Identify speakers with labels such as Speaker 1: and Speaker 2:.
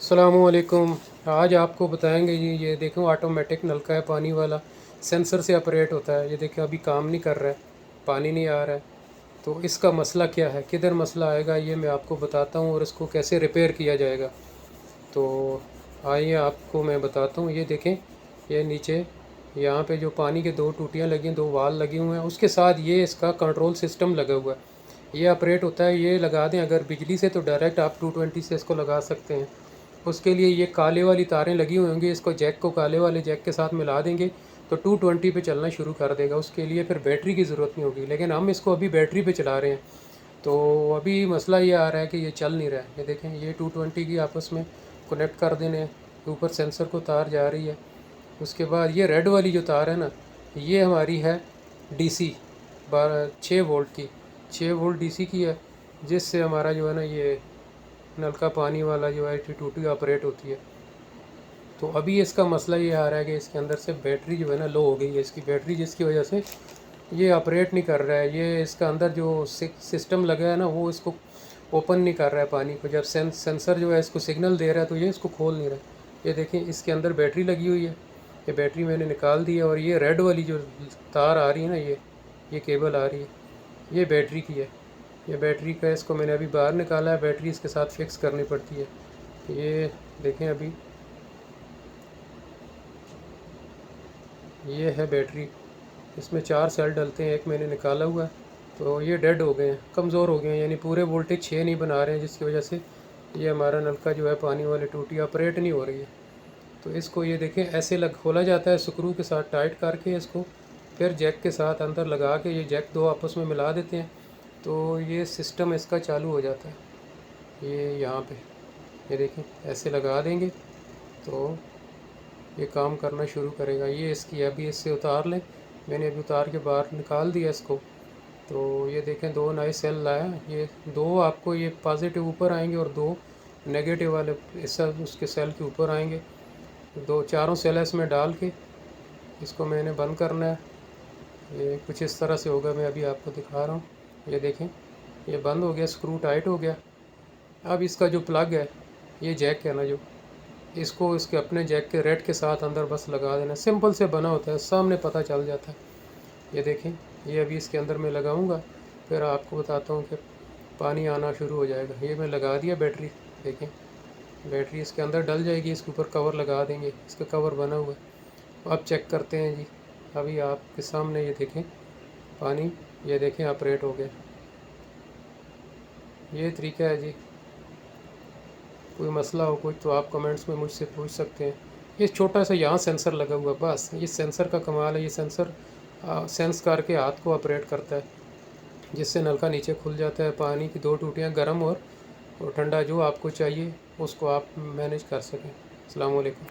Speaker 1: अस्सलामुअलैकुम। आज आपको बताएंगे जी, ये देखो ऑटोमेटिक नलका है पानी वाला, सेंसर से ऑपरेट होता है। ये देखिए अभी काम नहीं कर रहा है, पानी नहीं आ रहा है। तो इसका मसला क्या है, किधर मसला आएगा, ये मैं आपको बताता हूँ और इसको कैसे रिपेयर किया जाएगा। तो आइए आपको मैं बताता हूँ। ये देखें, ये नीचे यहाँ पे जो पानी के दो टूटियाँ लगी हैं, दो वाल लगे हुए हैं, उसके साथ ये इसका कंट्रोल सिस्टम लगा हुआ है। ये ऑपरेट होता है, ये लगा दें अगर बिजली से तो डायरेक्ट आप 220 से इसको लगा सकते हैं। उसके लिए ये काले वाली तारें लगी हुई होंगी, इसको जैक को काले वाले जैक के साथ मिला देंगे तो 220 पे चलना शुरू कर देगा। उसके लिए फिर बैटरी की ज़रूरत नहीं होगी, लेकिन हम इसको अभी बैटरी पे चला रहे हैं। तो अभी मसला ये आ रहा है कि ये चल नहीं रहा है। ये देखें, ये 220 की आपस में कनेक्ट कर देने, ऊपर सेंसर को तार जा रही है। उसके बाद ये रेड वाली जो तार है ना, ये हमारी है डीसी 6 वोल्ट की, 6 वोल्ट डीसी की है, जिससे हमारा जो है ना ये नलका पानी वाला जो है टूटी ऑपरेट होती है। तो अभी इसका मसला ये आ रहा है कि इसके अंदर से बैटरी जो है ना लो हो गई है इसकी बैटरी, जिसकी वजह से ये ऑपरेट नहीं कर रहा है। ये इसका अंदर जो सिस्टम लगा है ना, वो इसको ओपन नहीं कर रहा है पानी को। जब सेंसर जो है इसको सिग्नल दे रहा है तो ये इसको खोल नहीं रहा है। ये देखें, इसके अंदर बैटरी लगी हुई है, ये बैटरी मैंने निकाल दी है। और ये रेड वाली जो तार आ रही है ना, ये केबल आ रही है, ये बैटरी की है। ये बैटरी का, इसको मैंने अभी बाहर निकाला है, बैटरी इसके साथ फिक्स करनी पड़ती है। ये देखें, अभी ये है बैटरी, इसमें 4 सेल डलते हैं, एक मैंने निकाला हुआ है। तो ये डेड हो गए हैं, कमज़ोर हो गए हैं, यानी पूरे वोल्टेज 6 नहीं बना रहे हैं, जिसकी वजह से ये हमारा नलका जो है पानी वाली टूटी ऑपरेट नहीं हो रही है। तो इसको ये देखें, ऐसे खोला जाता है स्क्रू के साथ टाइट करके इसको, फिर जैक के साथ अंदर लगा के ये जैक दो आपस में मिला देते हैं, तो ये सिस्टम इसका चालू हो जाता है। ये यहाँ पे ये देखें, ऐसे लगा देंगे तो ये काम करना शुरू करेगा। ये इसकी अभी इससे उतार लें, मैंने अभी उतार के बाहर निकाल दिया इसको। तो ये देखें, दो नए सेल लाया, ये दो आपको ये पॉजिटिव ऊपर आएंगे और दो नेगेटिव वाले इस उसके सेल के ऊपर आएंगे। दो चारों सेल इसमें डाल के इसको मैंने बंद करना है। ये कुछ इस तरह से होगा, मैं अभी आपको दिखा रहा हूँ। ये देखें, ये बंद हो गया, स्क्रू टाइट हो गया। अब इसका जो प्लग है, ये जैक है ना जो, इसको इसके अपने जैक के रेड के साथ अंदर बस लगा देना। सिंपल से बना होता है, सामने पता चल जाता है। ये देखें, ये अभी इसके अंदर मैं लगाऊंगा, फिर आपको बताता हूँ कि पानी आना शुरू हो जाएगा। ये मैं लगा दिया बैटरी, देखें बैटरी इसके अंदर डल जाएगी। इसके ऊपर कवर लगा देंगे, इसका कवर बना हुआ है। अब चेक करते हैं जी, अभी आपके सामने ये देखें पानी, ये देखें ऑपरेट हो गया। ये तरीका है जी। कोई मसला हो कुछ तो आप कमेंट्स में मुझसे पूछ सकते हैं। ये छोटा सा यहाँ सेंसर लगा हुआ है, बस ये सेंसर का कमाल है। ये सेंसर सेंस करके हाथ को ऑपरेट करता है, जिससे नलका नीचे खुल जाता है। पानी की दो टूटियाँ गर्म और ठंडा, जो आपको चाहिए उसको आप मैनेज कर सकें। अस्सलाम वालेकुम।